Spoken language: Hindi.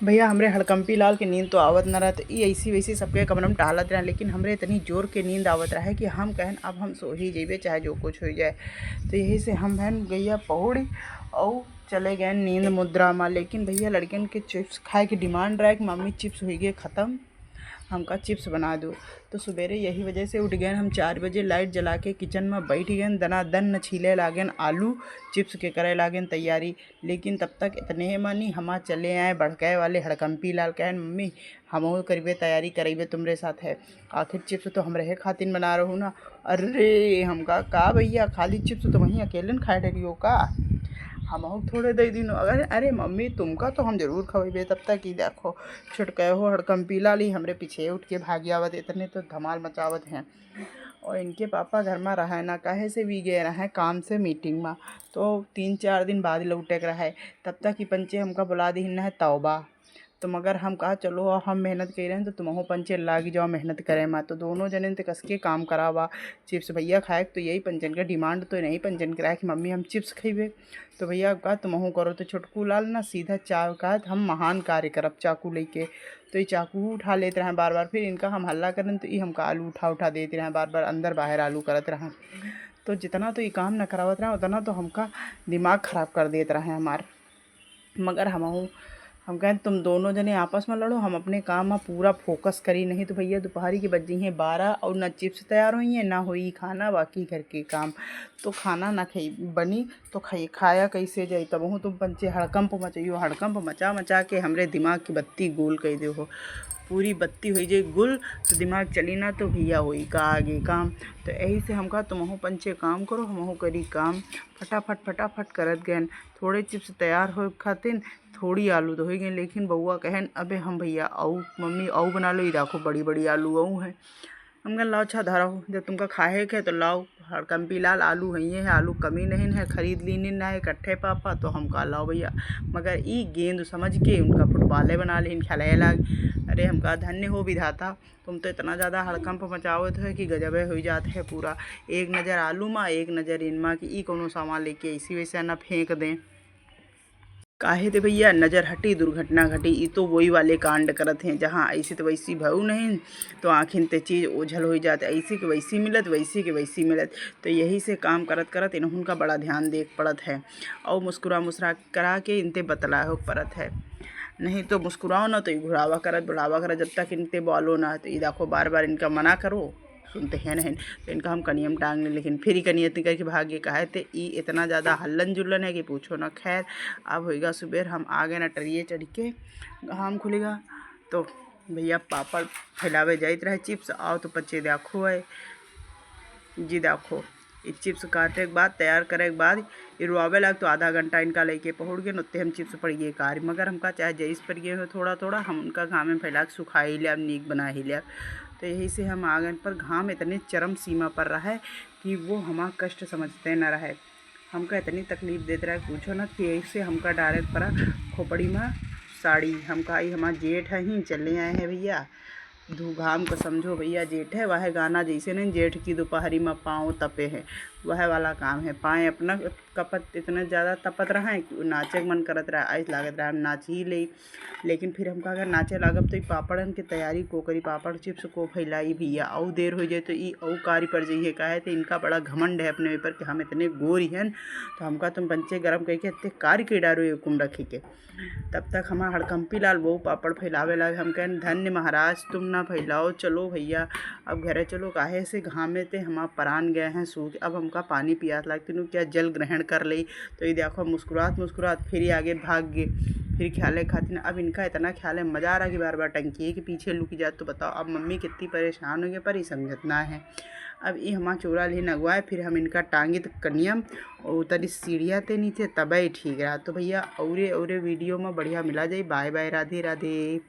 भैया हमरे हड़कंपी लाल के नींद तो आवत न रहत, ई ऐसी वैसी सबके कमरम टहलत रहे, लेकिन हमरे इतनी जोर के नींद आवत रहे कि हम कहन अब हम सो ही जइबे चाहे जो कुछ हो जाए। तो यही से हम बहन गैया पहुड़ी और चले गए नींद मुद्रा में। लेकिन भैया लड़कियन के चिप्स खाए की डिमांड रहे कि मम्मी चिप्स हो गए ख़त्म, हमका चिप्स बना दो। तो सवेरे यही वजह से उठ गए हम 4 बजे, लाइट जला के किचन में बैठ गए, दनादन न छीले लागन आलू चिप्स के करे लागन तैयारी। लेकिन तब तक इतने मनी हमा चले आए बड़काए वाले हड़कंपी लाल, कहन मम्मी हमहू करीबे तैयारी करीबे तुमरे साथ है, आखिर चिप्स तो हम रहे खातिन बना रहू ना। अरे हमका का भैया खाली चिप्स तो वहीं अकेले न खाए डरियो का, हमहू थोड़े दे दिन। अगर अरे मम्मी तुमका तो हम जरूर खवेबे। तब तक ही देखो छुटके हो हड़कंपी लाली हमरे पीछे उठ के भागी आवत, इतने तो धमाल मचावत हैं। और इनके पापा घर में रहे ना, काहे से भी गए रहे काम से मीटिंग में, तो 3-4 दिन बाद लौटे के रहे। तब तक ही पंचे हमका बुला दी है तौबा। तो मगर हम कहा चलो हम मेहनत कर रहे हैं तो तुमहो पंचे लाग जाओ मेहनत करे में। तो दोनों जने ते कस के काम करावा। चिप्स भैया खाए तो यही पंचन का डिमांड तो नहीं पंचन करा कि मम्मी हम चिप्स खेबे। तो भैया कहा तुमहो करो। तो छोटकू लाल ना सीधा कहा हम महान कार्य करब चाकू लेके। तो ये चाकू उठा लेते रहे बार बार, फिर इनका हम हल्ला करें तो ये हमका आलू उठा देते रहे बार बार, अंदर बाहर आलू करत रहे। तो जितना तो ये काम न करावत रहे उतना तो हमका दिमाग ख़राब कर देते रहे हमार। मगर हम कहें तुम दोनों जने आपस में लड़ो, हम अपने काम में पूरा फोकस करी। नहीं तो भैया दोपहरी की बज गई हैं 12 और ना चिप्स तैयार हुई हैं ना हुई खाना, बाकी घर के काम। तो खाना ना खाई बनी तो खाया कैसे जाई। तब हूँ तुम पंचे हड़कंप मचाइयो, हड़कंप मचा मचा के हमरे दिमाग की बत्ती गोल कर दे हो। पूरी बत्ती हो जाए गुल तो दिमाग चली ना तो भैया होई का आगे काम। तो यही से हम कहा तुमहो पंचे काम करो हमहो करी काम। फटाफट फटाफट करत गए। थोड़े चिप्स तैयार हो खातिन थोड़ी आलू तो हो गई, लेकिन बउआ कहन अबे हम भैया आऊ मम्मी आऊ बना लो, ये देखो बड़ी बड़ी आलू आऊ है। हम कहें लाओ अच्छा धराओ, जब तुमका खाए के तो लाओ। हड़कंपी लाल आलू है आलू कमी नहीं है, खरीद लीनी ना है इकट्ठे पापा। तो हम कहा लाओ भैया, मगर ई गेंद समझ के उनका फुटबॉले बना लीन खेले लाग। अरे हम कहा धन्य हो विधाता, तुम तो इतना ज़्यादा हड़कंप मचावत है कि गजबे हो जाते है पूरा। एक नज़र आलू माँ एक नज़र इनमा कि ई कोनो सामान लेके इसी वजह से ना फेंक दें। काहे ते भैया नज़र हटी दुर्घटना घटी, ई तो वही वाले कांड करत हैं जहाँ ऐसी तो वैसी भऊ नहीं तो आखिन ते चीज़ ओझल हो जाते, ऐसी के वैसी मिलत वैसी के वैसी मिलत। तो यही से काम करत करत इन्हों का बड़ा ध्यान देख पड़त है और मुस्कुरा करा के इनते बतला हो पड़त है। नहीं तो मुस्कुराओ ना तो ये बुढ़ावा करत जब तक इनते बोलो ना। तो ये देखो बार बार इनका मना करो सुनते हैं नहीं, तो इनका हम कनियम टांग लें, लेकिन फिर ही कनियत करके भाग्य कहे थे ई इतना ज़्यादा हल्लन जुल्लन है कि पूछो ना। खैर अब होएगा सुबह, हम आ गए ना टरिए चढ़ के, घाम खुलेगा तो भैया पापड़ फैलावे जाइत रहे चिप्स आओ तो बच्चे देखो है जी देखो ये चिप्स काटे के बाद तैयार करे के बाद ये रुआवे लग तो आधा घंटा इनका लेके पहुँच गए नत्ते हम चिप्स पड़ गए कार। मगर हमका चाहे जैस पड़ गए हो थोड़ा थोड़ा हम उनका घाम में फैला के सुखा ही लिया नीक बना ही लिया। तो यही से हम आ गए, पर घाम इतने चरम सीमा पर रहा है कि वो हमारा कष्ट समझते न रहे, हमका इतनी तकलीफ़ देते रहे पूछो ना। कि ऐसे हमका डायरेक्ट पड़ा खोपड़ी में साड़ी। हमका आई हमारा जेठ है ही चले आए हैं भैया धू घाम को समझो भैया जेठ है। वह गाना जैसे नहीं जेठ की दोपहरी में पाँव तपे हैं, वह वाला काम है। पाए अपना कपत इतना ज़्यादा तपत रहा है कि नाचे मन करत रहा, ऐसा लागत रहा हम नाच ही ले। लेकिन फिर हमका अगर नाचे लागब तो पापड़न की तैयारी को करी, पापड़ चिप्स को फैलाई भैया और देर हो जाए तो ई और कारी पड़ जाइए। काहे तो इनका बड़ा घमंड है अपने ऊपर कि हम इतने गोरी हैं। तो हमका तुम पंचे गरम करके इतने कारी के डारो ये कुम रखी के। तब तक हमारा हड़कंपी लाल वो पापड़ फैलावे लगे। हम कहें धन्य महाराज तुम ना फैलाओ, चलो भैया अब घरे चलो। काहे से घामे ते हमारा परान गए हैं सूख, अब हमका पानी पियास लगती नू क्या जल ग्रहण कर ली। तो ये देखो मुस्कुरात फिर ही आगे भाग गए, फिर ख्याल खातिर। अब इनका इतना ख्याल है मज़ा आ रहा कि बार बार टंकी के पीछे लुकी जाए। तो बताओ अब मम्मी कितनी परेशान हो गई, पर ही समझतना है। अब ये हमारा चोरा ले नगवाए, फिर हम इनका टांगे तो कनियम और उतरी सीढ़िया ते नीचे तब ही ठीक रहा। तो भैया औरे वीडियो में बढ़िया मिला जाए। Bye bye, Radhe Radhe.